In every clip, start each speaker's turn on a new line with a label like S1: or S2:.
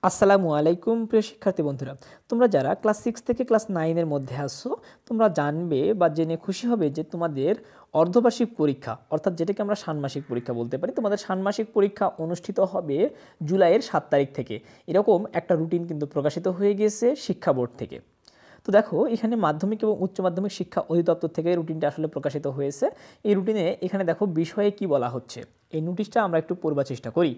S1: আসসালামু আলাইকুম প্রিয় শিক্ষার্থী বন্ধুরা, তোমরা যারা ক্লাস 6 থেকে ক্লাস 9 এর মধ্যে আসছো তোমরা জানবে বা জেনে খুশি হবে যে তোমাদের অর্ধবার্ষিক পরীক্ষা অর্থাৎ যেটাকে আমরা ষান্মাসিক পরীক্ষা বলতে পারি, তোমাদের ষান্মাসিক পরীক্ষা অনুষ্ঠিত হবে জুলাইয়ের 7 তারিখ থেকে। এরকম একটা রুটিন কিন্তু প্রকাশিত হয়ে গিয়েছে শিক্ষা বোর্ড থেকে। তো দেখো এখানে মাধ্যমিক এবং উচ্চ মাধ্যমিক শিক্ষা অধিদপ্তর থেকে রুটিনটা আসলে প্রকাশিত হয়েছে। এই রুটিনে এখানে দেখো বিষয়ে কি বলা হচ্ছে, এই নোটিশটা আমরা একটু পড়বার চেষ্টা করি।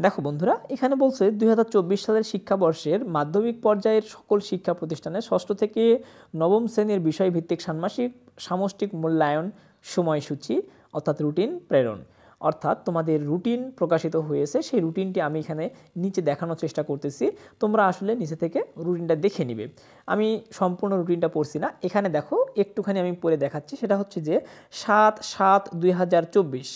S1: দেখো বন্ধুরা, এখানে বলছে 2024 সালের শিক্ষাবর্ষের মাধ্যমিক পর্যায়ের সকল শিক্ষা প্রতিষ্ঠানে ষষ্ঠ থেকে নবম শ্রেণীর বিষয়ভিত্তিক ষান্মাসিক সামষ্টিক মূল্যায়ন সময়সূচি অর্থাৎ রুটিন প্রেরণ। অর্থাৎ তোমাদের রুটিন প্রকাশিত হয়েছে, সেই রুটিনটি আমি এখানে নিচে দেখানোর চেষ্টা করতেছি, তোমরা আসলে নিচে থেকে রুটিনটা দেখে নিবে। আমি সম্পূর্ণ রুটিনটা পড়ছি না, এখানে দেখো একটুখানি আমি পড়ে দেখাচ্ছি। সেটা হচ্ছে যে 7/7/2024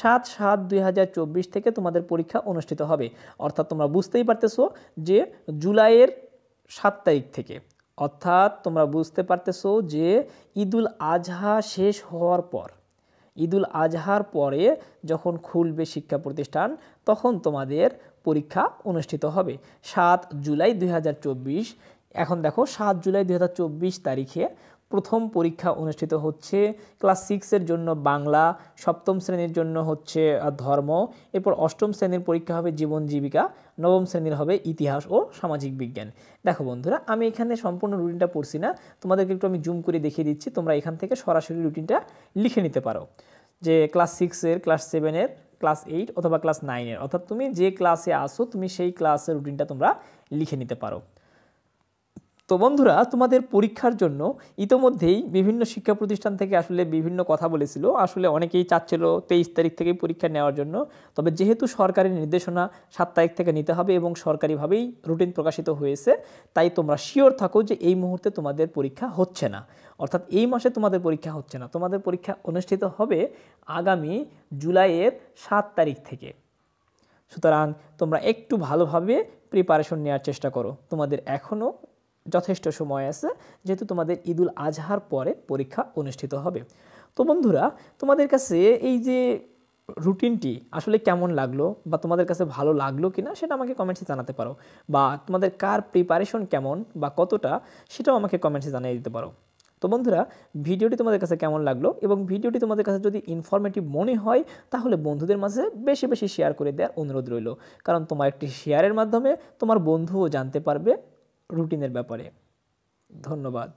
S1: 7/7/2024 থেকে তোমাদের পরীক্ষা অনুষ্ঠিত হবে। অর্থাৎ তোমরা বুঝতেই পারতেছো যে জুলাইয়ের 7 তারিখ থেকে, অর্থাৎ তোমরা বুঝতে পারতেছো যে ঈদুল আজহা শেষ হওয়ার পর, ঈদুল আজহার পরে যখন খুলবে শিক্ষা প্রতিষ্ঠান তখন তোমাদের পরীক্ষা অনুষ্ঠিত হবে 7 জুলাই 2024। এখন দেখো 7 জুলাই 2024 তারিখে প্রথম পরীক্ষা অনুষ্ঠিত হচ্ছে ক্লাস 6-এর জন্য বাংলা, সপ্তম শ্রেণীর জন্য হচ্ছে ধর্ম, এরপর অষ্টম শ্রেণীর পরীক্ষা হবে জীবন জীবিকা, নবম শ্রেণীর হবে ইতিহাস ও সামাজিক বিজ্ঞান। দেখো বন্ধুরা, আমি এখানে সম্পূর্ণ রুটিনটা পড়ছি না, তোমাদেরকে একটু আমি জুম করে দেখিয়ে দিচ্ছি, তোমরা এখান থেকে সরাসরি রুটিনটা লিখে নিতে পারো যে ক্লাস 6-এর, ক্লাস 7-এর, ক্লাস 8 অথবা ক্লাস 9-এর, অর্থাৎ তুমি যে ক্লাসে আসো তুমি সেই ক্লাসের রুটিনটা তোমরা লিখে নিতে পারো। তো বন্ধুরা, তোমাদের পরীক্ষার জন্য ইতোমধ্যেই বিভিন্ন শিক্ষা প্রতিষ্ঠান থেকে আসলে বিভিন্ন কথা বলেছিল, আসলে অনেকেই চাচ্ছিল 23 তারিখ থেকেই পরীক্ষা নেওয়ার জন্য। তবে যেহেতু সরকারি নির্দেশনা 7 তারিখ থেকে নিতে হবে এবং সরকারিভাবেই রুটিন প্রকাশিত হয়েছে, তাই তোমরা শিওর থাকো যে এই মুহূর্তে তোমাদের পরীক্ষা হচ্ছে না, অর্থাৎ এই মাসে তোমাদের পরীক্ষা হচ্ছে না, তোমাদের পরীক্ষা অনুষ্ঠিত হবে আগামী জুলাইয়ের 7 তারিখ থেকে। সুতরাং তোমরা একটু ভালোভাবে প্রিপারেশন নেওয়ার চেষ্টা করো, তোমাদের এখনও যথেষ্ট সময় আছে, যেহেতু তোমাদের ঈদুল আজহার পরে পরীক্ষা অনুষ্ঠিত হবে। তো বন্ধুরা, তোমাদের কাছে এই যে রুটিনটি আসলে কেমন লাগলো বা তোমাদের কাছে ভালো লাগলো কিনা সেটা আমাকে কমেন্টসে জানাতে পারো, বা তোমাদের কার প্রিপারেশন কেমন বা কতটা সেটাও আমাকে কমেন্টসে জানিয়ে দিতে পারো। তো বন্ধুরা, ভিডিওটি তোমাদের কাছে কেমন লাগলো এবং ভিডিওটি তোমাদের কাছে যদি ইনফরমেটিভ মনে হয় তাহলে বন্ধুদের মাঝে বেশি বেশি শেয়ার করে দেওয়ার অনুরোধ রইল, কারণ তোমার একটি শেয়ারের মাধ্যমে তোমার বন্ধুও জানতে পারবে রুটিনের ব্যাপারে। ধন্যবাদ।